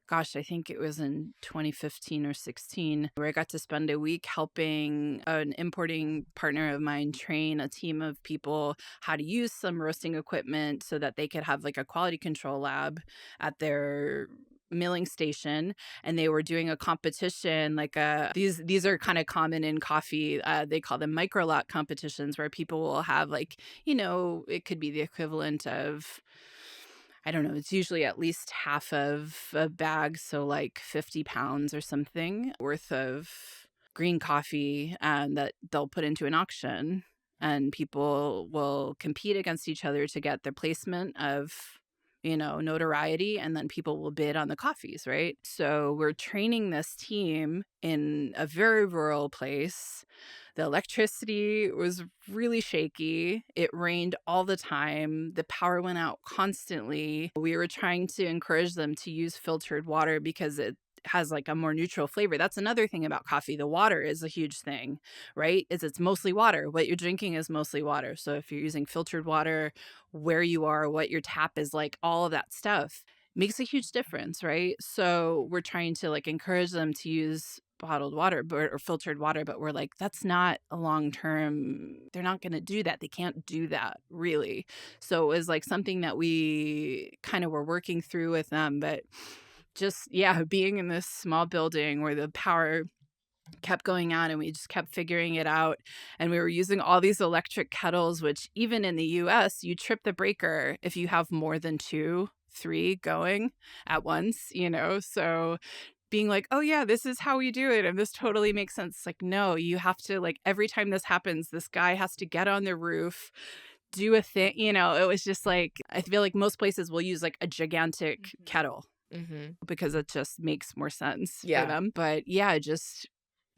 Gosh, I think it was in 2015 or 16, where I got to spend a week helping an importing partner of mine train a team of people how to use some roasting equipment so that they could have like a quality control lab at their milling station. And they were doing a competition, like these are kind of common in coffee. They call them micro lot competitions, where people will have like, it could be the equivalent of, I don't know, it's usually at least half of a bag, so like 50 pounds or something worth of green coffee, that they'll put into an auction. And people will compete against each other to get their placement of, notoriety, and then people will bid on the coffees, right? So we're training this team in a very rural place. The electricity was really shaky. It rained all the time. The power went out constantly. We were trying to encourage them to use filtered water because it has like a more neutral flavor. That's another thing about coffee. The water is a huge thing, right? It's mostly water. What you're drinking is mostly water. So if you're using filtered water, where you are, what your tap is like, all of that stuff makes a huge difference, right? So we're trying to like encourage them to use bottled water or filtered water, but we're like, that's not a long term. They're not going to do that. They can't do that, really. So it was like something that we kind of were working through with them. But just, yeah, being in this small building where the power kept going on and we just kept figuring it out. And we were using all these electric kettles, which even in the US, you trip the breaker if you have more than 2, 3 going at once, you know? So being like, oh yeah, this is how we do it. And this totally makes sense. It's like, no, you have to, like, every time this happens, this guy has to get on the roof, do a thing. You know, it was just like, I feel like most places will use like a gigantic kettle because it just makes more sense for them. But yeah, just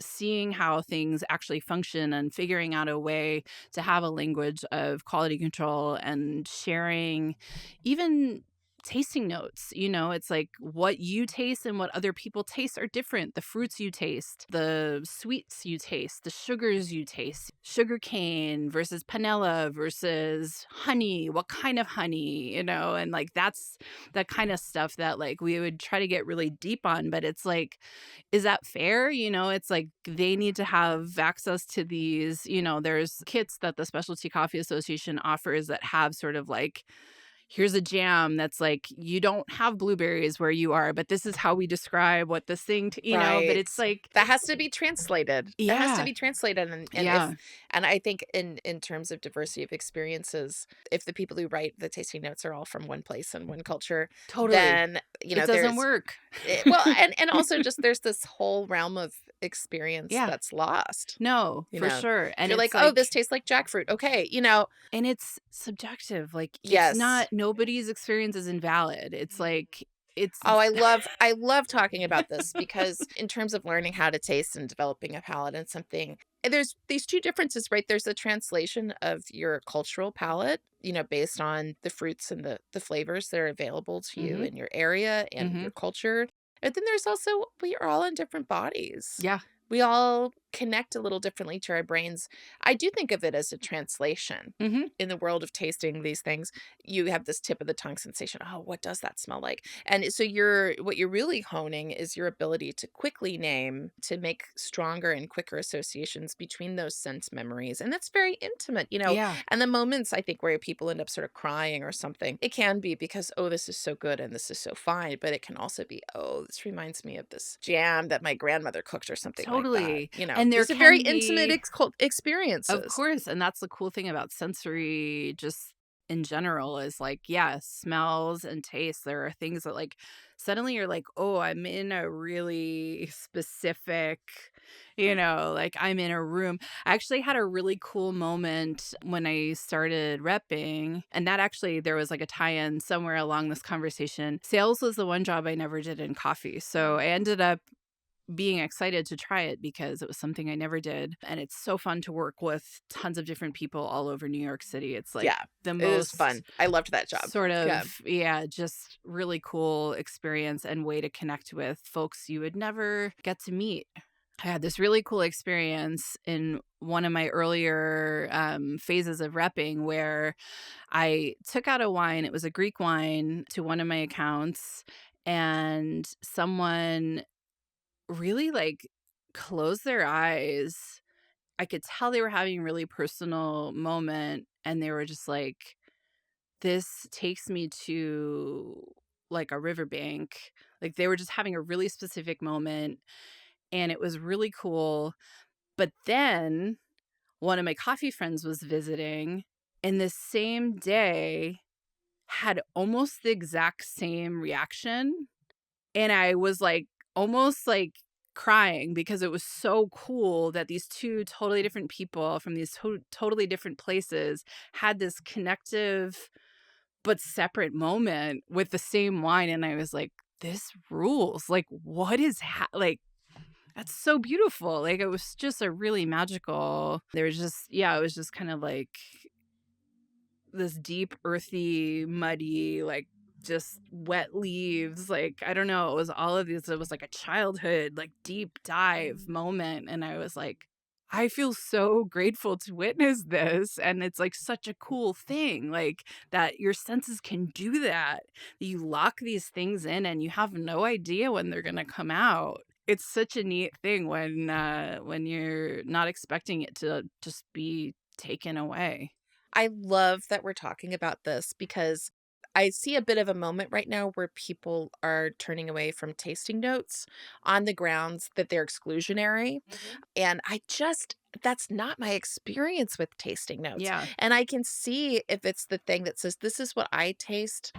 seeing how things actually function and figuring out a way to have a language of quality control and sharing even tasting notes. You know, it's like what you taste and what other people taste are different. The fruits you taste, the sweets you taste, the sugars you taste, sugar cane versus panela versus honey, what kind of honey, you know, and like that's that kind of stuff that like we would try to get really deep on. But it's like, is that fair? You know, it's like they need to have access to these, you know, there's kits that the Specialty Coffee Association offers that have sort of like, here's a jam that's like, you don't have blueberries where you are, but this is how we describe what this thing, you know, but it's like. That has to be translated. Yeah. It has to be translated. And yeah. and I think in terms of diversity of experiences, if the people who write the tasting notes are all from one place and one culture, Totally. then, you know, it doesn't work. Well, and also just there's this whole realm of experience that's lost. No, you for know? sure. And You're like, it's oh, this tastes like jackfruit. Okay, you know. And it's subjective. Like, Yes. it's not, nobody's experience is invalid. It's like, it's. Oh, I love talking about this because in terms of learning how to taste and developing a palate and something, there's these two differences, right? There's the translation of your cultural palate, you know, based on the fruits and the flavors that are available to you in your area and your culture. And then there's also, we are all in different bodies. Yeah. We all connect a little differently to our brains. I do think of it as a translation. In the world of tasting these things, you have this tip of the tongue sensation. Oh, what does that smell like? And so what you're really honing is your ability to quickly name, to make stronger and quicker associations between those sense memories. And that's very intimate, you know. Yeah. And the moments I think where people end up sort of crying or something, it can be because, oh, this is so good and this is so fine. But it can also be, oh, this reminds me of this jam that my grandmother cooked or something Totally. like that. You know, And there these are very can intimate be- experiences. Of course. And that's the cool thing about sensory just in general is like, yeah, smells and tastes. There are things that like suddenly you're like, oh, I'm in a really specific, you know, like I'm in a room. I actually had a really cool moment when I started repping, and that actually there was like a tie-in somewhere along this conversation. Sales was the one job I never did in coffee. So I ended up being excited to try it because it was something I never did. And it's so fun to work with tons of different people all over New York City. It's like the most it was fun. I loved that job. Sort of, just really cool experience and way to connect with folks you would never get to meet. I had this really cool experience in one of my earlier phases of repping where I took out a wine. It was a Greek wine to one of my accounts, and someone really like closed their eyes. I could tell they were having a really personal moment, and they were just like, this takes me to like a riverbank. Like they were just having a really specific moment, and it was really cool. But then one of my coffee friends was visiting, and the same day had almost the exact same reaction. And I was like, almost like crying because it was so cool that these two totally different people from these totally different places had this connective but separate moment with the same wine. And I was like, this rules. Like, what is like, that's so beautiful. Like, it was just a really magical, there was just, it was just kind of like this deep, earthy, muddy, like just wet leaves. Like, I don't know. It was all of these. It was like a childhood, like deep dive moment. And I was like, I feel so grateful to witness this. And it's like such a cool thing, like that your senses can do that. You lock these things in and you have no idea when they're going to come out. It's such a neat thing when you're not expecting it to just be taken away. I love that we're talking about this because I see a bit of a moment right now where people are turning away from tasting notes on the grounds that they're exclusionary. And that's not my experience with tasting notes. Yeah. And I can see if it's the thing that says, this is what I taste.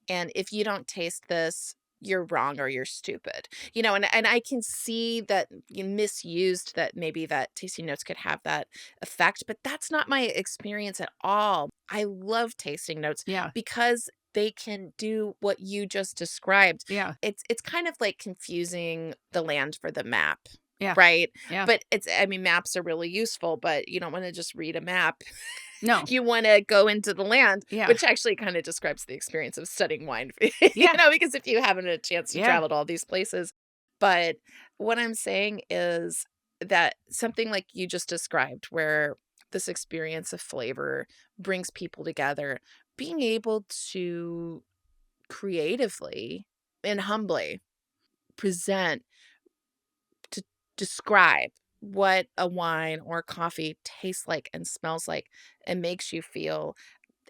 And if you don't taste this, you're wrong or you're stupid. And I can see that you misused, that maybe that tasting notes could have that effect, but that's not my experience at all. I love tasting notes Yeah. because they can do what you just described. Yeah. It's kind of like confusing the land for the map. Yeah. Right. Yeah. But maps are really useful, but you don't want to just read a map. No. You want to go into the land, Yeah. which actually kind of describes the experience of studying wine, Yeah. because if you haven't had a chance to travel to all these places. But what I'm saying is that something like you just described, where this experience of flavor brings people together, being able to creatively and humbly present, to describe what a wine or coffee tastes like and smells like and makes you feel.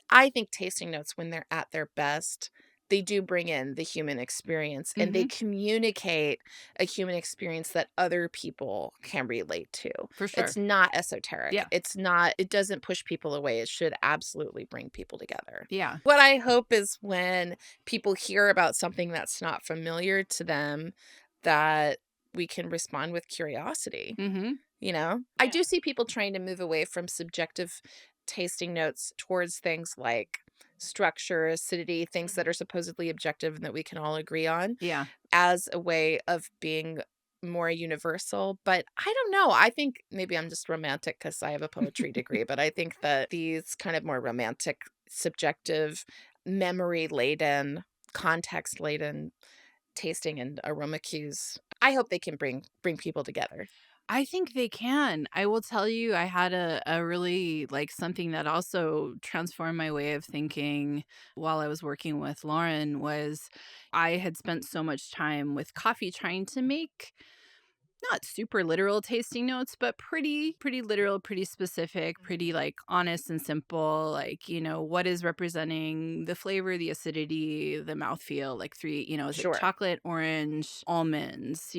I think tasting notes, when they're at their best, they do bring in the human experience and they communicate a human experience that other people can relate to. For sure. It's not esoteric. Yeah. It doesn't push people away. It should absolutely bring people together. Yeah. What I hope is when people hear about something that's not familiar to them, that we can respond with curiosity. I do see people trying to move away from subjective tasting notes towards things like structure, acidity, things that are supposedly objective and that we can all agree on, Yeah. as a way of being more universal. But I don't know. I think maybe I'm just romantic because I have a poetry degree, but I think that these kind of more romantic, subjective, memory-laden, context-laden tasting and aroma cues, I hope they can bring people together. I think they can. I will tell you, I had a really something that also transformed my way of thinking while I was working with Lauren was I had spent so much time with coffee trying to make not super literal tasting notes, but pretty literal, pretty specific, pretty honest and simple. What is representing the flavor, the acidity, the mouthfeel, three, is Sure. it chocolate, orange, almonds,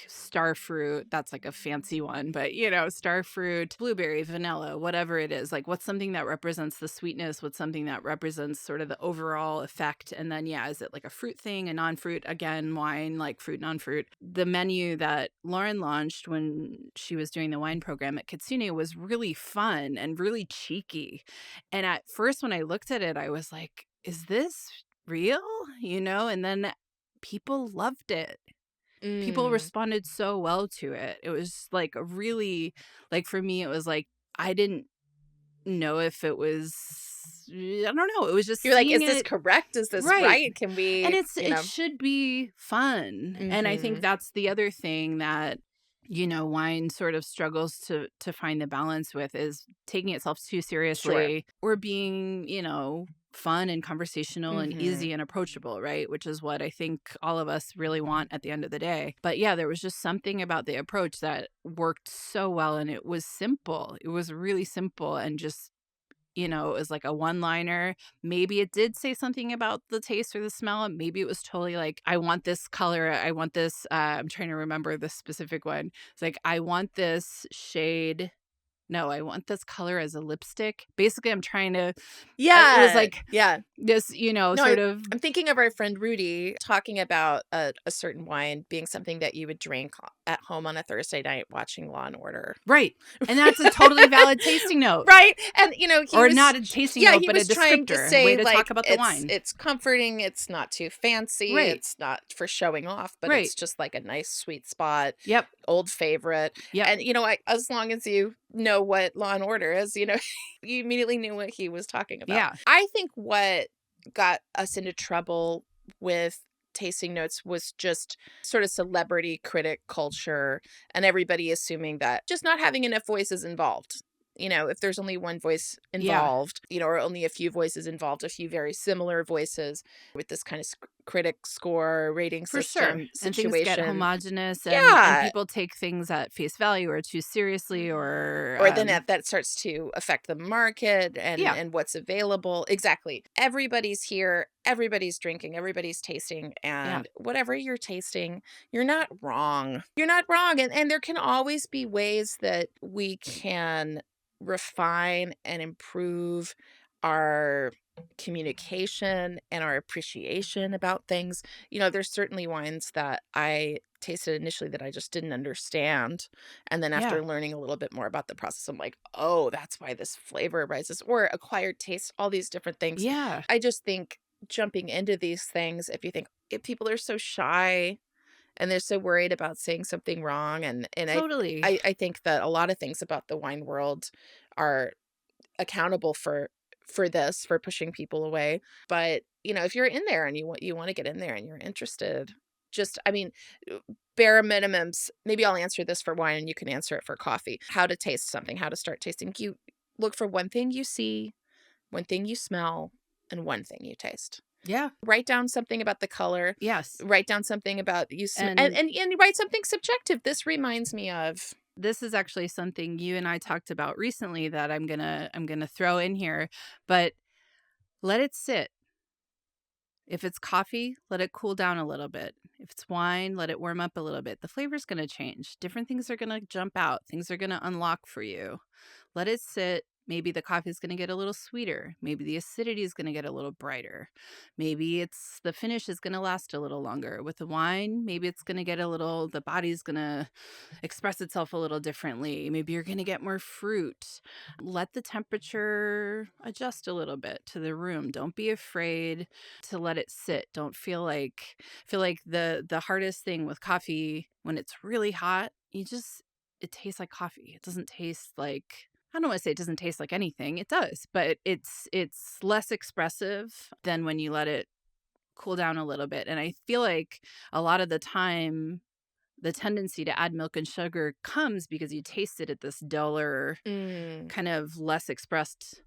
star fruit. That's a fancy one, but star fruit, blueberry, vanilla, whatever it is. What's something that represents the sweetness? What's something that represents sort of the overall effect? And then, is it a fruit thing, a non-fruit, again, wine, fruit, non-fruit? The menu that Lauren launched when she was doing the wine program at Kitsune was really fun and really cheeky. And at first, when I looked at it, I was like, is this real? And then people loved it. People responded so well to it. It was really, for me, it was I didn't know if it was, I don't know. It was just, you're is this correct? Is this right? Can we, and it should be fun. And I think that's the other thing that, wine sort of struggles to find the balance with, is taking itself too seriously or being, fun and conversational and easy and approachable, right? Which is what I think all of us really want at the end of the day. But yeah, there was just something about the approach that worked so well, and it was simple. It was really simple and just, it was a one-liner. Maybe it did say something about the taste or the smell. Maybe it was totally I want this color. I want this, I'm trying to remember the specific one. It's I want this shade. No, I want this color as a lipstick. Basically, I'm trying to. Yeah. It was this, sort of. I'm thinking of our friend Rudy talking about a certain wine being something that you would drink at home on a Thursday night watching Law and Order. Right. And that's a totally valid tasting note. Right. And, not a tasting note, but a descriptor. Trying to say, way to talk about the wine. It's comforting. It's not too fancy. Right. It's not for showing off, but it's just a nice sweet spot. Yep. Old favorite. Yep. And, as long as you know what Law and Order is, you immediately knew what he was talking about. Yeah. I think what got us into trouble with tasting notes was just sort of celebrity critic culture and everybody assuming that just not having enough voices involved. if there's only one voice Yeah, involved, or only a few voices involved, a few very similar voices with this kind of critic score rating for sure. system And things get situation. homogenous, and Yeah. people take things at face value or too seriously, or Or then that starts to affect the market and yeah, and what's available. Exactly. Everybody's here, everybody's drinking, everybody's tasting, yeah, and whatever you're tasting, you're not wrong. You're not wrong. And there can always be ways that we can refine and improve our communication and our appreciation about things. There's certainly wines that I tasted initially that I just didn't understand, and then yeah, after learning a little bit more about the process, I'm like, oh, that's why this flavor arises, or acquired taste, all these different things. yeah, I just think jumping into these things, if people are so shy and they're so worried about saying something wrong, and I, totally. I I think that a lot of things about the wine world are accountable for pushing people away. But if you're in there and you want to get in there and you're interested, just uh, bare minimums. Maybe I'll answer this for wine and you can answer it for coffee. How to taste something, how to start tasting. You look for one thing you see, one thing you smell, and one thing you taste. Yeah, Write down something about the color. yes. Write down something about and, And and and write something subjective. This reminds me of. this is actually something you and I talked about recently that I'm gonna throw in here, but let it sit. If it's coffee, let it cool down a little bit. If it's wine, let it warm up a little bit. The flavor's going to change. Different things are going to jump out. Things are going to unlock for you. Let it sit. Maybe the coffee is going to get a little sweeter. Maybe the acidity is going to get a little brighter. Maybe the finish is going to last a little longer. With the wine, maybe it's going to get the body's going to express itself a little differently. Maybe you're going to get more fruit. Let the temperature adjust a little bit to the room. Don't be afraid to let it sit. Don't feel like the hardest thing with coffee when it's really hot, it tastes like coffee. It doesn't taste like, I don't want to say it doesn't taste like anything. It does, but it's less expressive than when you let it cool down a little bit. And I feel like a lot of the time the tendency to add milk and sugar comes because you taste it at this duller, Mm, kind of less expressed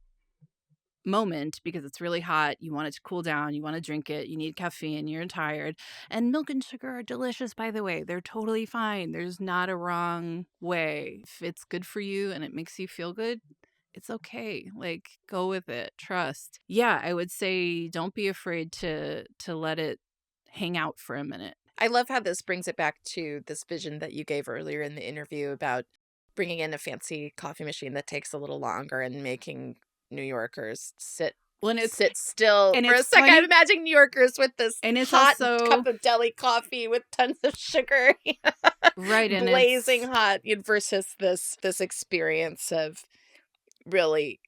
moment because it's really hot. You want it to cool down. You want to drink it. You need caffeine. You're tired. And milk and sugar are delicious, by the way. They're totally fine. There's not a wrong way. If it's good for you and it makes you feel good, it's okay. Like, go with it. Trust. Yeah, I would say don't be afraid to let it hang out for a minute. I love how this brings it back to this vision that you gave earlier in the interview about bringing in a fancy coffee machine that takes a little longer and making New Yorkers When sit still and for a it's second. I'm funny, imagining New Yorkers with this and it's hot also cup of deli coffee with tons of sugar, right, and blazing it's hot, versus this experience of really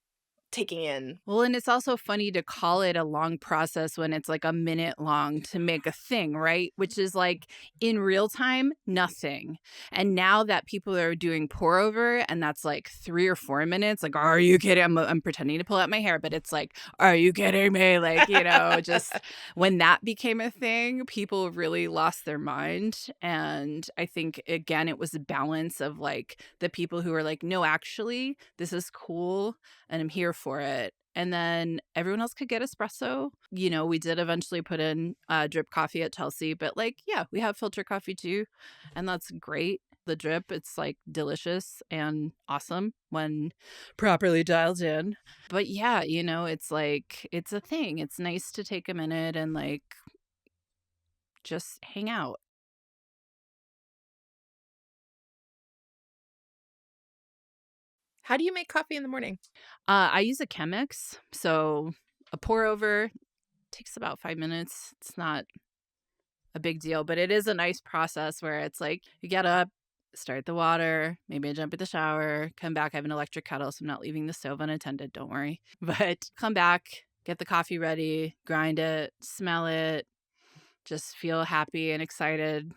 taking in. well, and it's also funny to call it a long process when it's like a minute long to make a thing, right? Which is like in real time, nothing. And now that people are doing pour over and that's like 3 or 4 minutes, like, are you kidding? I'm pretending to pull out my hair, but it's like, are you kidding me? Like, just when that became a thing, people really lost their mind. And I think, again, it was a balance of like the people who were like, no, actually, this is cool and I'm here for it. And then everyone else could get espresso. We did eventually put in drip coffee at Chelsea, but like, yeah, we have filter coffee too. And that's great. The drip, it's like delicious and awesome when properly dialed in. But yeah, it's like, it's a thing. It's nice to take a minute and like just hang out. How do you make coffee in the morning? I use a Chemex. So a pour over takes about 5 minutes. It's not a big deal, but it is a nice process where it's like you get up, start the water, maybe I jump in the shower, come back. I have an electric kettle, so I'm not leaving the stove unattended. Don't worry. But come back, get the coffee ready, grind it, smell it, just feel happy and excited.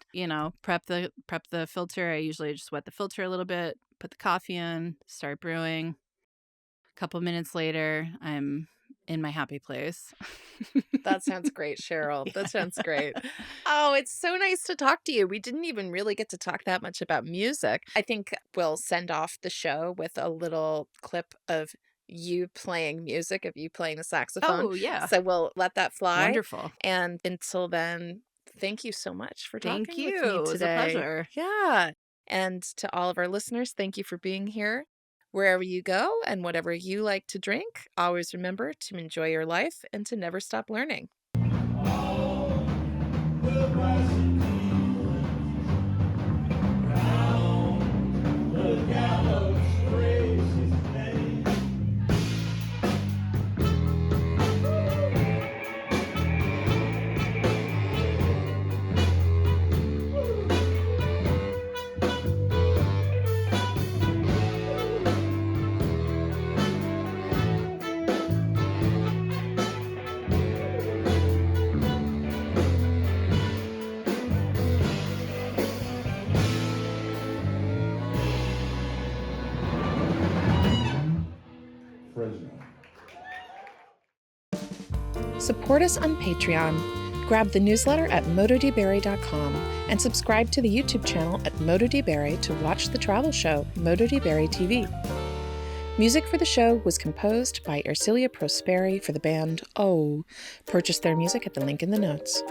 Prep the filter. I usually just wet the filter a little bit, put the coffee in, start brewing. A couple minutes later, I'm in my happy place. That sounds great, Cheryl. That sounds great. Oh, it's so nice to talk to you. We didn't even really get to talk that much about music. I think we'll send off the show with a little clip of you playing music, of you playing the saxophone. Oh, yeah. So we'll let that fly. Wonderful. And until then, thank you so much for Thank talking you. with me today. It was a pleasure. Yeah. And to all of our listeners, thank you for being here. Wherever you go and whatever you like to drink, always remember to enjoy your life and to never stop learning. Support us on Patreon. Grab the newsletter at motodbarry.com and subscribe to the YouTube channel at MotoDBarry to watch the travel show MotoDBarry TV. Music for the show was composed by Ercilia Prosperi for the band Oh. Purchase their music at the link in the notes.